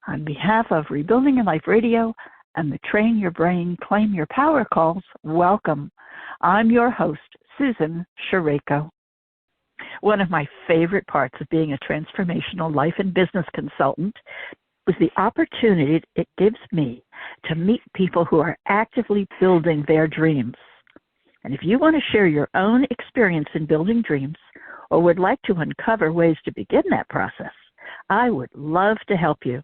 On behalf of Rebuilding Your Life Radio and the Train Your Brain, Claim Your Power calls, welcome. I'm your host, Susan Sherayko. One of my favorite parts of being a transformational life and business consultant was the opportunity it gives me to meet people who are actively building their dreams. And if you want to share your own experience in building dreams or would like to uncover ways to begin that process, I would love to help you.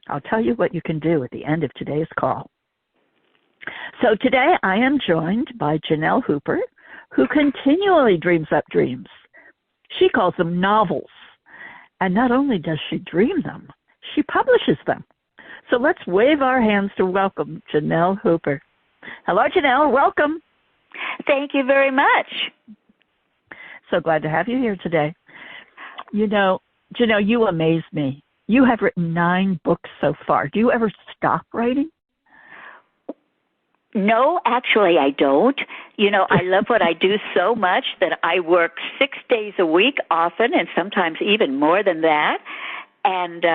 I'll tell you what you can do at the end of today's call. So today I am joined by Janelle Hooper, who continually dreams up dreams. She calls them novels. And not only does she dream them, she publishes them. So let's wave our hands to welcome Janelle Hooper. Hello, Janelle. Welcome. Thank you very much. So glad to have you here today. You know, Janelle, you amaze me. You have written 9 books so far. Do you ever stop writing? No, actually, I don't. You know, I love what I do so much that I work 6 days a week often, and sometimes even more than that. And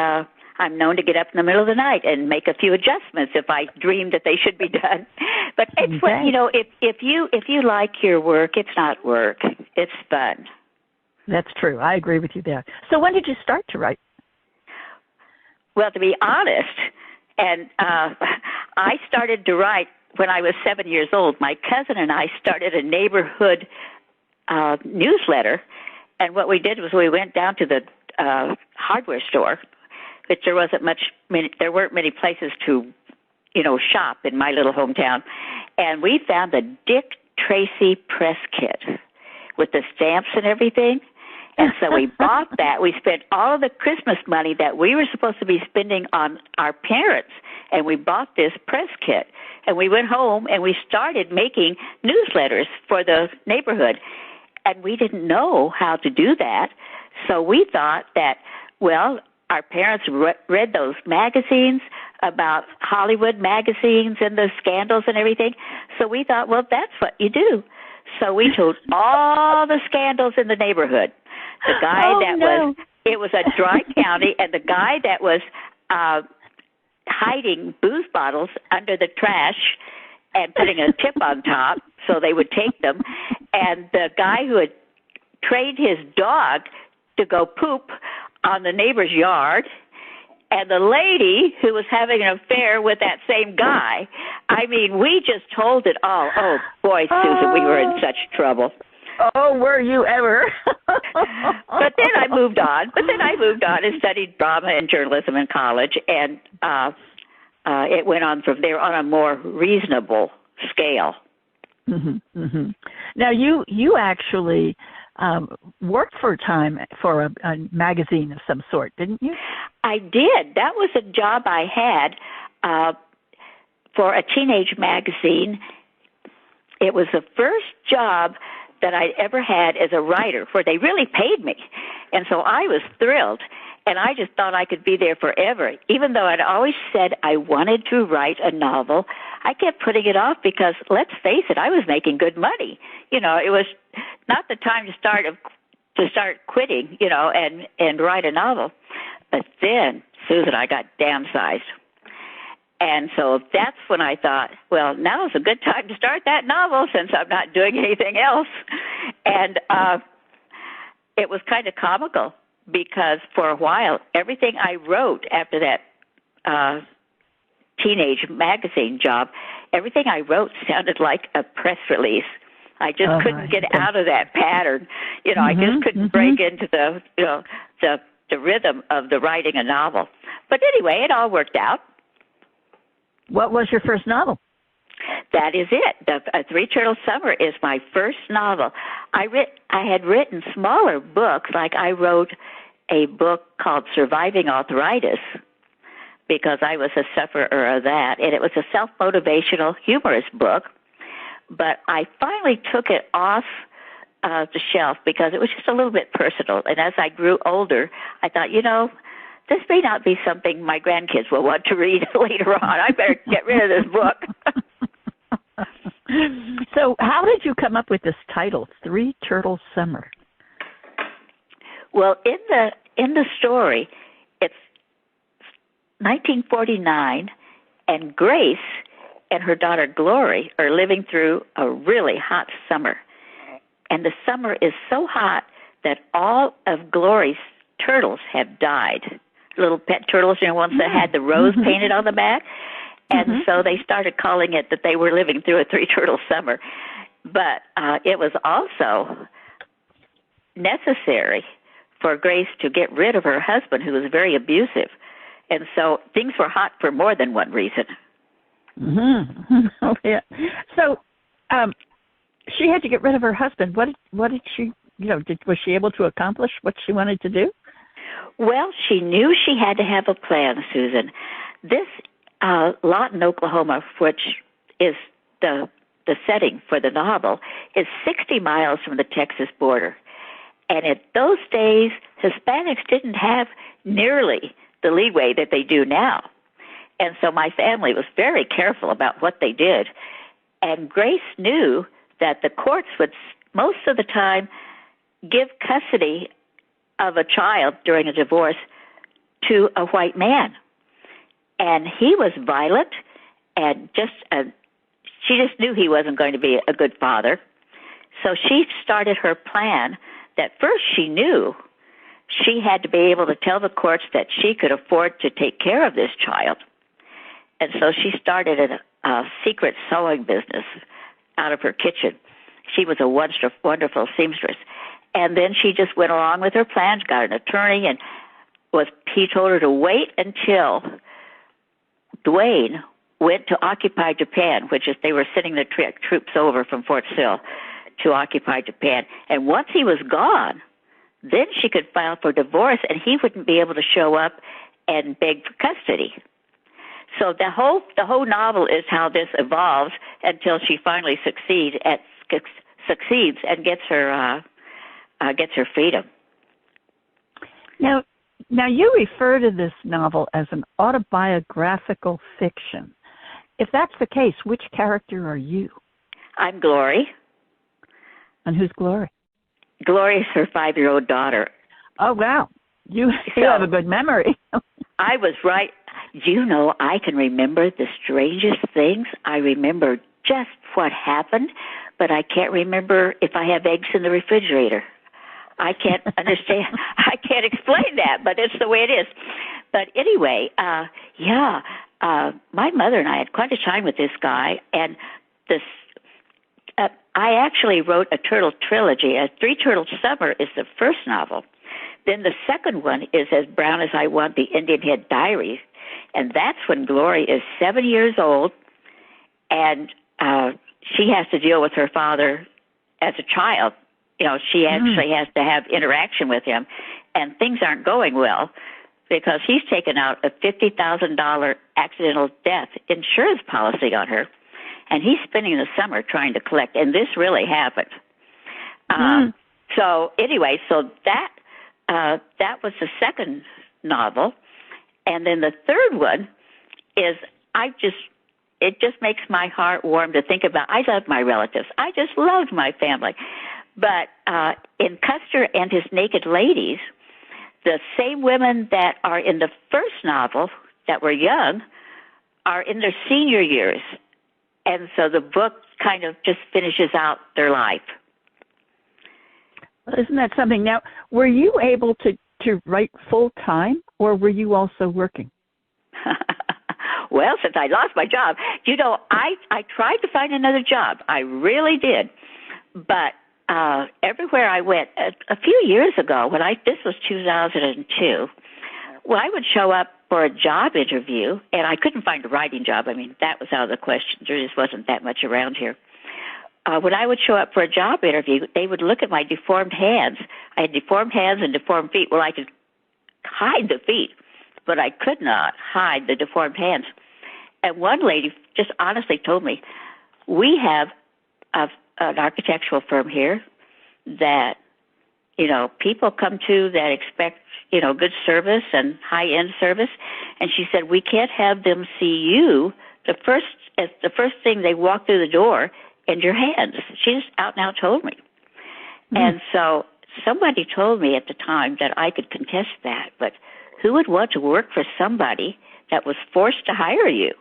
I'm known to get up in the middle of the night and make a few adjustments if I dream that they should be done. But it's what, you know, if you like your work, it's not work. It's fun. That's true. I agree with you there. So when did you start to write? Well, to be honest, and I started to write when I was 7 years old. My cousin and I started a neighborhood newsletter, and what we did was we went down to the hardware store, which there weren't many places to, shop in my little hometown, and we found the Dick Tracy press kit with the stamps and everything. And so we bought that. We spent all of the Christmas money that we were supposed to be spending on our parents, and we bought this press kit. And we went home and we started making newsletters for the neighborhood. And we didn't know how to do that. So we thought that, well, our parents read those magazines about Hollywood magazines and the scandals and everything. So we thought, well, that's what you do. So we told all the scandals in the neighborhood. The guy it was a dry county, and the guy that was hiding booze bottles under the trash and putting a tip on top so they would take them, and the guy who had trained his dog to go poop on the neighbor's yard, and the lady who was having an affair with that same guy. I mean, we just told it all. Oh, boy, Susan, we were in such trouble. Oh, were you ever? But then I moved on. And studied drama and journalism in college, and it went on from there on a more reasonable scale. Mm-hmm, mm-hmm. Now, you actually worked for a time for a magazine of some sort, didn't you? I did. That was a job I had for a teenage magazine. It was the first job that I'd ever had as a writer, where they really paid me. And so I was thrilled, and I just thought I could be there forever. Even though I'd always said I wanted to write a novel, I kept putting it off because, let's face it, I was making good money. It was not the time to start quitting, and write a novel. But then, Susan, I got downsized. And so that's when I thought, well, now's a good time to start that novel since I'm not doing anything else. And it was kind of comical because for a while, everything I wrote after that teenage magazine job, everything I wrote sounded like a press release. I just couldn't get out of that pattern. I just couldn't break into the rhythm of the writing a novel. But anyway, it all worked out. What was your first novel? That is it. A Three Turtle Summer is my first novel. I had written smaller books, like I wrote a book called Surviving Arthritis because I was a sufferer of that, and it was a self-motivational, humorous book. But I finally took it off the shelf because it was just a little bit personal. And as I grew older, I thought, this may not be something my grandkids will want to read later on. I better get rid of this book. So how did you come up with this title, Three Turtle Summer? Well, in the story, it's 1949, and Grace and her daughter Glory are living through a really hot summer. And the summer is so hot that all of Glory's turtles have died. Little pet turtles, ones that had the rose painted on the back. And so they started calling it that they were living through a three-turtle summer. But it was also necessary for Grace to get rid of her husband, who was very abusive. And so things were hot for more than one reason. Oh, yeah. So she had to get rid of her husband. What did she, was she able to accomplish what she wanted to do? Well, she knew she had to have a plan, Susan. This Lawton, Oklahoma, which is the setting for the novel, is 60 miles from the Texas border. And at those days, Hispanics didn't have nearly the leeway that they do now. And so my family was very careful about what they did. And Grace knew that the courts would most of the time give custody of a child during a divorce to a white man. And he was violent, and she just knew he wasn't going to be a good father. So she started her plan that first she knew she had to be able to tell the courts that she could afford to take care of this child. And so she started a secret sewing business out of her kitchen. She was a wonderful seamstress. And then she just went along with her plans, got an attorney, and he told her to wait until Dwayne went to occupy Japan, which is they were sending the troops over from Fort Sill to occupy Japan. And once he was gone, then she could file for divorce, and he wouldn't be able to show up and beg for custody. So the whole novel is how this evolves until she finally succeeds and gets her freedom. Now you refer to this novel as an autobiographical fiction. If that's the case, which character are you? I'm Glory. And who's Glory? Glory is her 5-year-old daughter. Oh, wow. You have a good memory. I was right. Do you know, I can remember the strangest things. I remember just what happened, but I can't remember if I have eggs in the refrigerator. I can't understand. I can't explain that, but it's the way it is. But anyway, my mother and I had quite a time with this guy, and I actually wrote a turtle trilogy. A Three-Turtle Summer is the first novel. Then the second one is As Brown as I Want, the Indian Head Diaries, and that's when Glory is 7 years old, and she has to deal with her father as a child. She actually has to have interaction with him, and things aren't going well because he's taken out a $50,000 accidental death insurance policy on her, and he's spending the summer trying to collect, and this really happened. So anyway, that was the second novel, and then the third one is it just makes my heart warm to think about. I love my relatives. I just loved my family. But in Custer and His Naked Ladies, the same women that are in the first novel that were young are in their senior years. And so the book kind of just finishes out their life. Well, isn't that something? Now, were you able to write full-time, or were you also working? Well, since I lost my job, I tried to find another job. I really did. But everywhere I went, a few years ago, this was 2002, I would show up for a job interview, and I couldn't find a writing job. I mean, that was out of the question. There just wasn't that much around here. When I would show up for a job interview, they would look at my deformed hands. I had deformed hands and deformed feet. Well, I could hide the feet, but I could not hide the deformed hands. And one lady just honestly told me, we have an architectural firm here that, people come to that expect, good service and high-end service. And she said, we can't have them see you the first thing they walk through the door in your hands. She just out and out told me. And so somebody told me at the time that I could contest that, but who would want to work for somebody that was forced to hire you?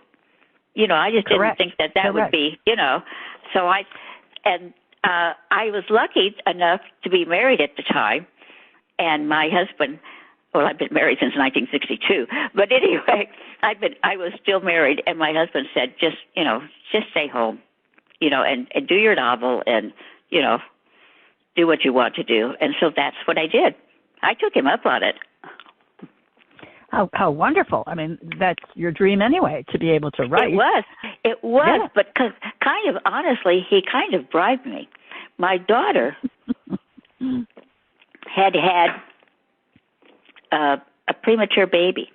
You know, I just Correct. didn't think that Correct. would be, you know. So I was lucky enough to be married at the time, and my husband, well, I've been married since 1962, but anyway, I was still married, and my husband said, just stay home, you know, and do your novel, and, you know, do what you want to do. And so that's what I did. I took him up on it. How wonderful. I mean, that's your dream anyway, to be able to write. It was, Yeah. but kind of, honestly, he kind of bribed me. My daughter had a premature baby,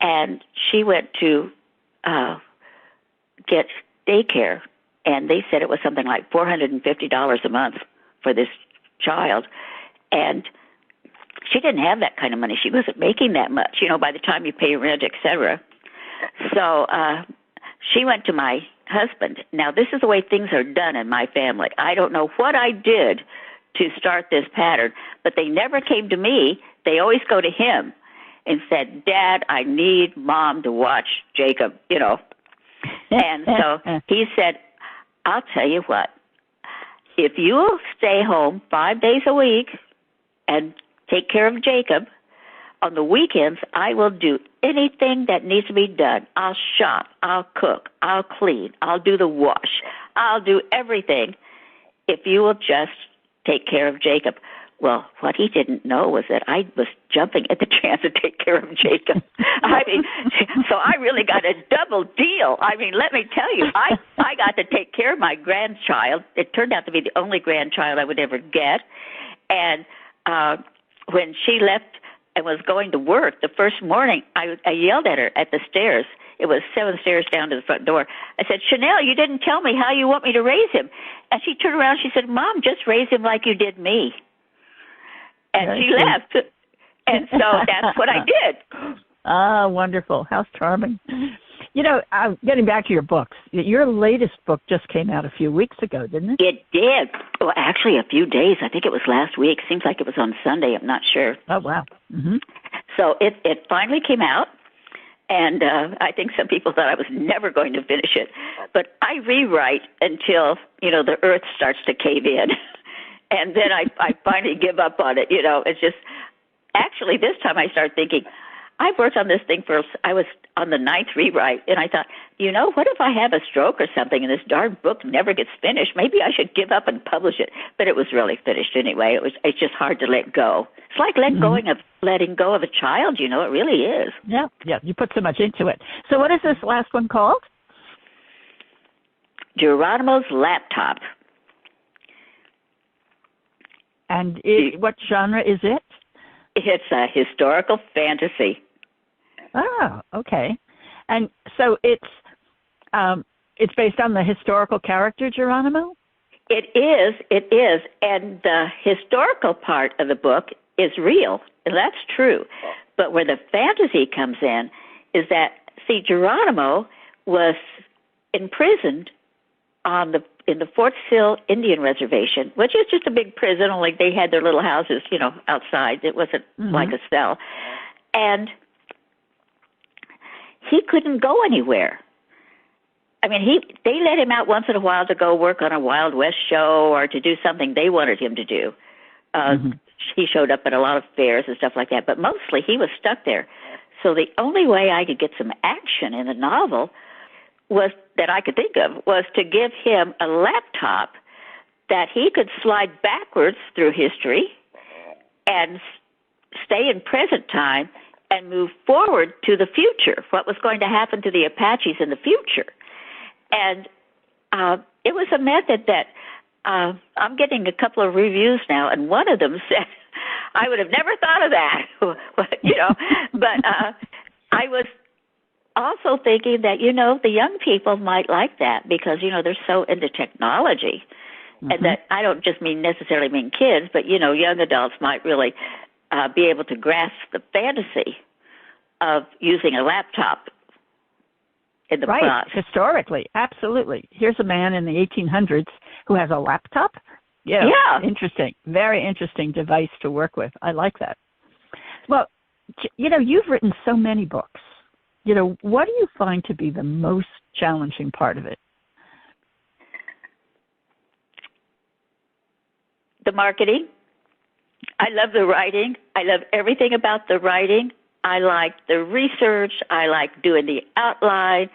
and she went to get daycare, and they said it was something like $450 a month for this child, and she didn't have that kind of money. She wasn't making that much, you know, by the time you pay rent, et cetera. So she went to my husband. Now, this is the way things are done in my family. I don't know what I did to start this pattern, but they never came to me. They always go to him and said, Dad, I need Mom to watch Jacob, you know. And so he said, I'll tell you what, if you'll stay home 5 days a week and take care of Jacob, on the weekends I will do anything that needs to be done. I'll shop, I'll cook, I'll clean, I'll do the wash, I'll do everything if you will just take care of Jacob. Well, what he didn't know was that I was jumping at the chance to take care of Jacob. I mean, so I really got a double deal. I mean, let me tell you, I got to take care of my grandchild. It turned out to be the only grandchild I would ever get. And when she left and was going to work the first morning, I yelled at her at the stairs. It was 7 stairs down to the front door. I said, Janelle, you didn't tell me how you want me to raise him. And she turned around, she said, Mom, just raise him like you did me. And she left. And so that's what I did. Ah, wonderful. How charming. You know, getting back to your books, your latest book just came out a few weeks ago, didn't it? It did. Well, actually, a few days. I think it was last week. Seems like it was on Sunday. I'm not sure. Oh, wow. Mm-hmm. So it finally came out. And I think some people thought I was never going to finish it. But I rewrite until, you know, the earth starts to cave in. And then I finally give up on it. You know, it's just, actually, this time I started thinking, I've worked on this thing I was on the 9th rewrite, and I thought, you know, what if I have a stroke or something and this darn book never gets finished? Maybe I should give up and publish it. But it was really finished anyway. It's just hard to let go. It's like letting go of a child, you know, it really is. Yeah, you put so much into it. So what is this last one called? Geronimo's Laptop. And what genre is it? It's a historical fantasy. Oh, okay. And so it's based on the historical character Geronimo? It is. And the historical part of the book is real, and that's true. But where the fantasy comes in is that, see, Geronimo was imprisoned in the Fort Sill Indian Reservation, which is just a big prison, only they had their little houses, you know, outside. It wasn't like a cell. And he couldn't go anywhere. I mean, they let him out once in a while to go work on a Wild West show or to do something they wanted him to do. He showed up at a lot of fairs and stuff like that, but mostly he was stuck there. So the only way I could get some action in the novel that I could think of was to give him a laptop that he could slide backwards through history and stay in present time and move forward to the future, what was going to happen to the Apaches in the future. And it was a method that I'm getting a couple of reviews now, and one of them said, I would have never thought of that, you know, but I was also thinking that, you know, the young people might like that because, you know, they're so into technology. And that I don't just necessarily mean kids, but, you know, young adults might really be able to grasp the fantasy of using a laptop in the plot. Historically, absolutely. Here's a man in the 1800s who has a laptop. Yeah. Interesting. Very interesting device to work with. I like that. Well, You've written so many books. What do you find to be the most challenging part of it? The marketing. I love the writing. I love everything about the writing. I like the research. I like doing the outline.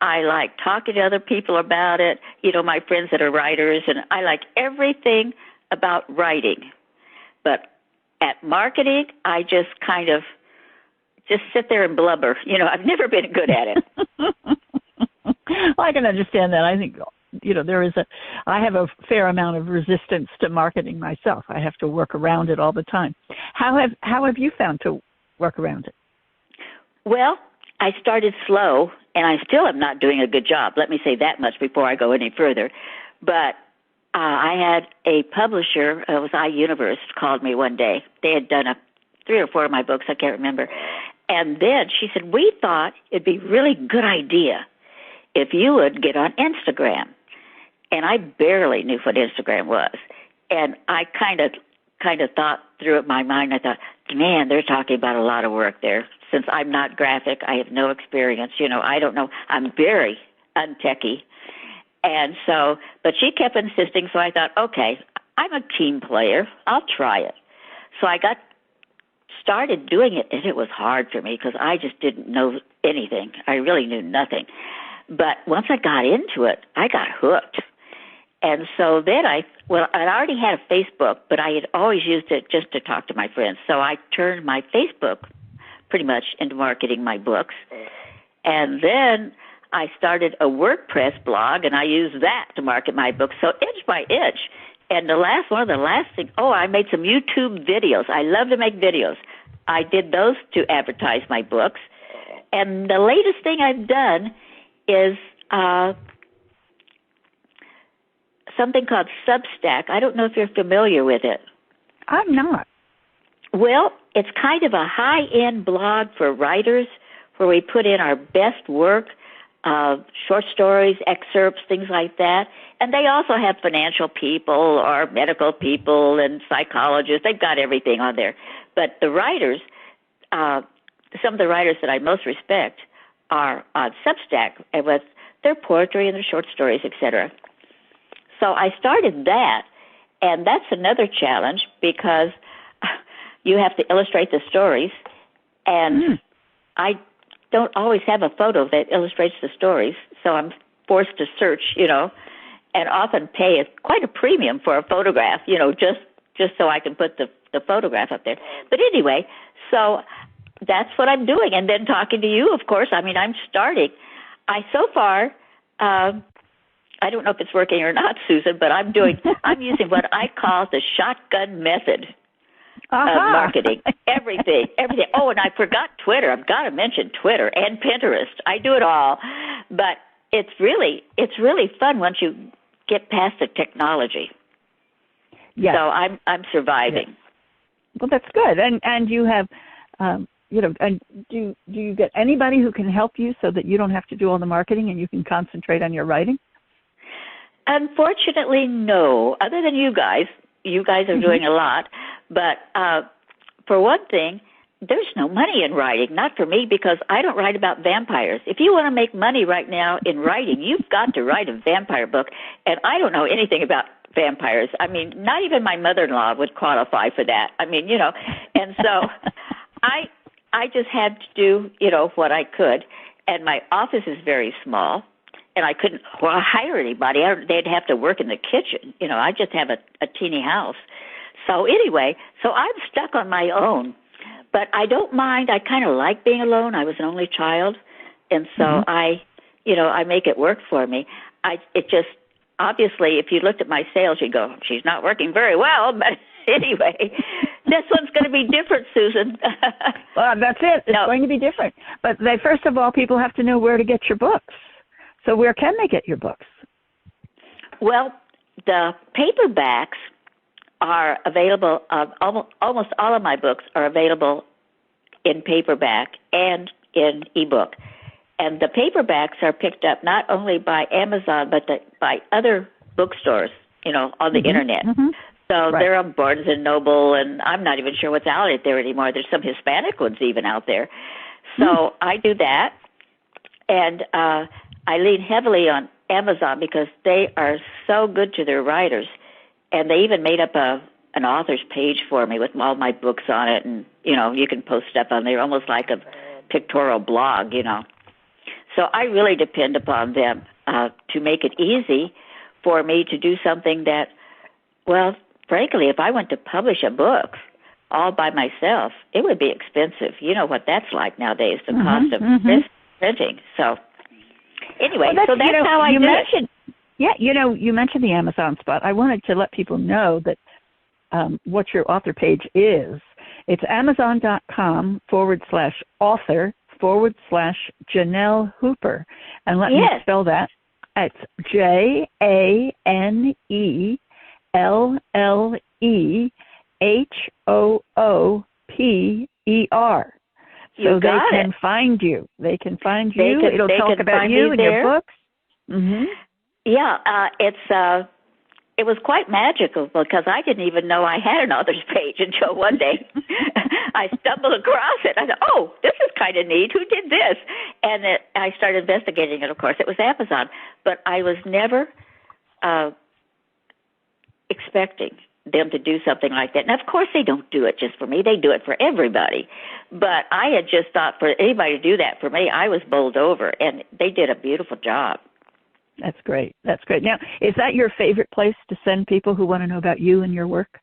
I like talking to other people about it, my friends that are writers, and I like everything about writing. But at marketing, I just kind of just sit there and blubber. I've never been good at it. Well, I can understand that. I think, I have a fair amount of resistance to marketing myself. I have to work around it all the time. How have you found to work around it? Well, I started slow, and I still am not doing a good job. Let me say that much before I go any further. But I had a publisher, it was iUniverse, called me one day. They had done 3 or 4 of my books, I can't remember. And then she said, we thought it'd be a really good idea if you would get on Instagram. And I barely knew what Instagram was. And I kind of thought through it in my mind. I thought, man, they're talking about a lot of work there. Since I'm not graphic, I have no experience. I don't know. I'm very untechy. And so, but she kept insisting, so I thought, okay, I'm a team player. I'll try it. So I started doing it, and it was hard for me because I just didn't know anything. I really knew nothing. But once I got into it, I got hooked. And so then I already had a Facebook, but I had always used it just to talk to my friends. So I turned my Facebook pretty much into marketing my books. And then I started a WordPress blog, and I used that to market my books. So inch by inch. And one of the last things, I made some YouTube videos. I love to make videos. I did those to advertise my books. And the latest thing I've done is something called Substack. I don't know if you're familiar with it. I'm not. Well, it's kind of a high-end blog for writers where we put in our best work, short stories, excerpts, things like that. And they also have financial people or medical people and psychologists. They've got everything on there. But the writers, some of the writers that I most respect are on Substack with their poetry and their short stories, etc. So I started that, and that's another challenge because you have to illustrate the stories, and I don't always have a photo that illustrates the stories, so I'm forced to search, and often pay quite a premium for a photograph, just so I can put the photograph up there. But anyway, so that's what I'm doing. And then talking to you, of course, I'm starting. I don't know if it's working or not, Susan, but I'm using what I call the shotgun method of marketing. Everything. Oh, and I forgot Twitter. I've got to mention Twitter and Pinterest. I do it all. But it's really fun once you get past the technology. Yes. So I'm surviving. Yes. Well, that's good. And you have, and do you get anybody who can help you so that you don't have to do all the marketing and you can concentrate on your writing? Unfortunately, no. Other than you guys are doing a lot. But for one thing, there's no money in writing. Not for me, because I don't write about vampires. If you want to make money right now in writing, you've got to write a vampire book. And I don't know anything about vampires. Not even my mother-in-law would qualify for that. And so I just had to do, what I could. And my office is very small. And I couldn't hire anybody. They'd have to work in the kitchen. I just have a teeny house. So anyway, I'm stuck on my own. But I don't mind. I kind of like being alone. I was an only child. And so I make it work for me. It just, obviously, if you looked at my sales, you'd go, she's not working very well. But anyway, this one's going to be different, Susan. Well, that's it. It's going to be different. But first of all, people have to know where to get your books. So where can they get your books? Well, the paperbacks are available. Almost all of my books are available in paperback and in ebook. And the paperbacks are picked up not only by Amazon, but by other bookstores, on the Internet. So they're on Barnes and Noble, and I'm not even sure what's out there anymore. There's some Hispanic ones even out there. So I do that, and I lean heavily on Amazon because they are so good to their writers, and they even made up an author's page for me with all my books on it, and you can post stuff on there, almost like a pictorial blog, So I really depend upon them to make it easy for me to do something that, well, frankly, if I went to publish a book all by myself, it would be expensive. You know what that's like nowadays, the cost of printing. So anyway, so that's how I do it. Yeah, you mentioned the Amazon spot. I wanted to let people know that what your author page is. It's amazon.com/author/Janelle Hooper. And let me spell that. It's JANELLEHOOPER. So they can find you. They can find you. It'll talk about you and your books. Mm-hmm. Yeah, it was quite magical because I didn't even know I had an author's page until one day I stumbled across it. I thought, oh, this is kind of neat. Who did this? And I started investigating it, of course. It was Amazon. But I was never expecting them to do something like that. And, of course, they don't do it just for me. They do it for everybody. But I had just thought for anybody to do that for me, I was bowled over. And they did a beautiful job. That's great. That's great. Now, is that your favorite place to send people who want to know about you and your work?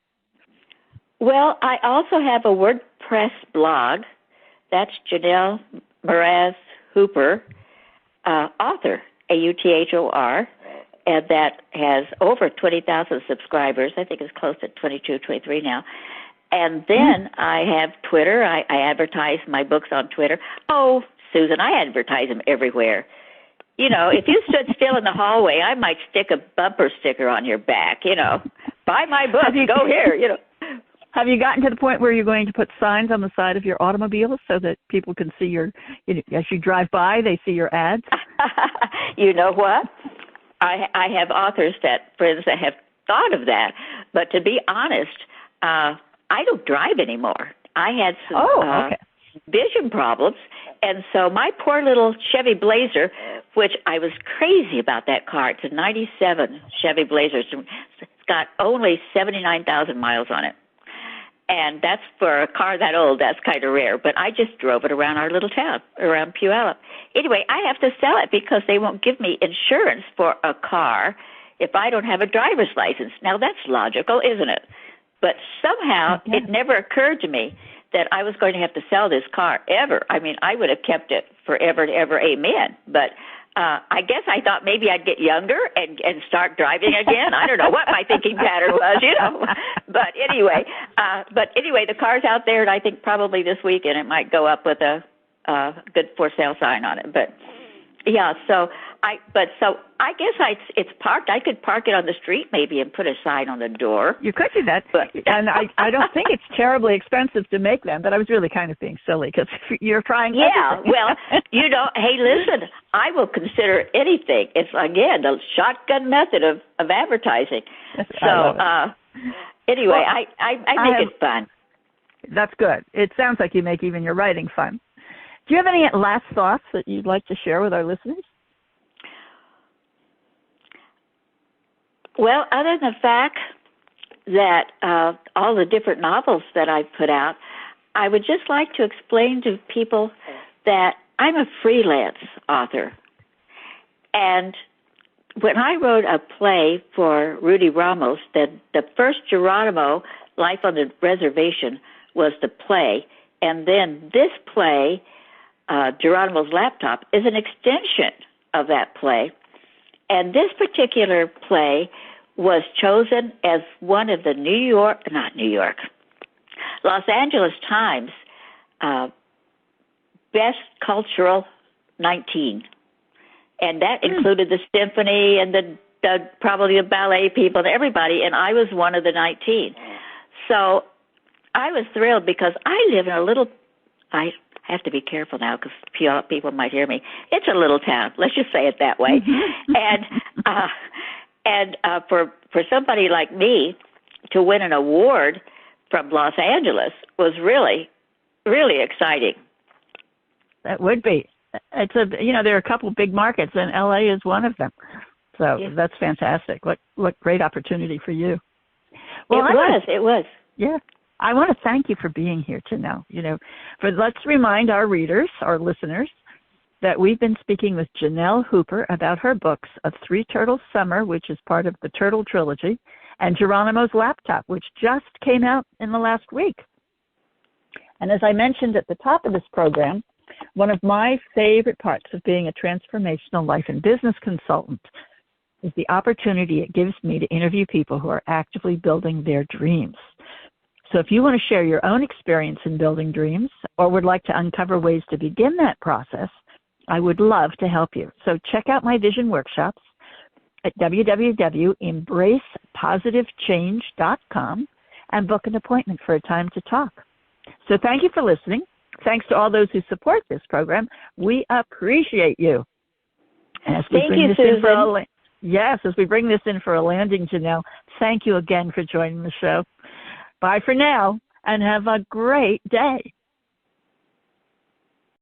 Well, I also have a WordPress blog. That's Janelle Mraz Hooper, author, AUTHOR, and that has over 20,000 subscribers. I think it's close to 22, 23 now. And then I have Twitter. I advertise my books on Twitter. Oh, Susan, I advertise them everywhere. If you stood still in the hallway, I might stick a bumper sticker on your back, buy my book, go here, Have you gotten to the point where you're going to put signs on the side of your automobile so that people can see as you drive by, they see your ads? You know what? I have friends that have thought of that. But to be honest, I don't drive anymore. I had some vision problems. And so my poor little Chevy Blazer, which I was crazy about that car. It's a 97 Chevy Blazer. It's got only 79,000 miles on it. And that's for a car that old, that's kind of rare. But I just drove it around our little town, around Puyallup. Anyway, I have to sell it because they won't give me insurance for a car if I don't have a driver's license. Now, that's logical, isn't it? But somehow it never occurred to me that I was going to have to sell this car ever. I mean, I would have kept it forever and ever, amen. But I guess I thought maybe I'd get younger and start driving again. I don't know what my thinking pattern was, But anyway, the car's out there, and I think probably this weekend it might go up with a good for sale sign on it. But yeah, so I guess it's parked. I could park it on the street maybe and put a sign on the door. You could do that, and I don't think it's terribly expensive to make them. But I was really kind of being silly because you're trying. Yeah, well, hey, listen, I will consider anything. It's again the shotgun method of advertising. So anyway, I make it fun. That's good. It sounds like you make even your writing fun. Do you have any last thoughts that you'd like to share with our listeners? Well, other than the fact that all the different novels that I've put out, I would just like to explain to people that I'm a freelance author. And when I wrote a play for Rudy Ramos, the first Geronimo, Life on the Reservation, was the play. And then this play, Geronimo's Laptop, is an extension of that play. And this particular play was chosen as one of the Los Angeles Times Best Cultural 19. And that included the symphony and the probably the ballet people and everybody, and I was one of the 19. So I was thrilled because I live in a little, I have to be careful now because people might hear me. It's a little town. Let's just say it that way. And for somebody like me to win an award from Los Angeles was really, really exciting. That would be. There are a couple big markets, and LA is one of them. So That's fantastic. What great opportunity for you. Well, it was. Yeah. I want to thank you for being here, Janelle. Let's remind our readers, our listeners, that we've been speaking with Janelle Hooper about her books of Three Turtles Summer, which is part of the Turtle Trilogy, and Geronimo's Laptop, which just came out in the last week. And as I mentioned at the top of this program, one of my favorite parts of being a transformational life and business consultant is the opportunity it gives me to interview people who are actively building their dreams. So if you want to share your own experience in building dreams or would like to uncover ways to begin that process, I would love to help you. So check out my vision workshops at www.embracepositivechange.com and book an appointment for a time to talk. So thank you for listening. Thanks to all those who support this program. We appreciate you. And thank you, Susan. As we bring this in for a landing, Janelle, thank you again for joining the show. Bye for now, and have a great day.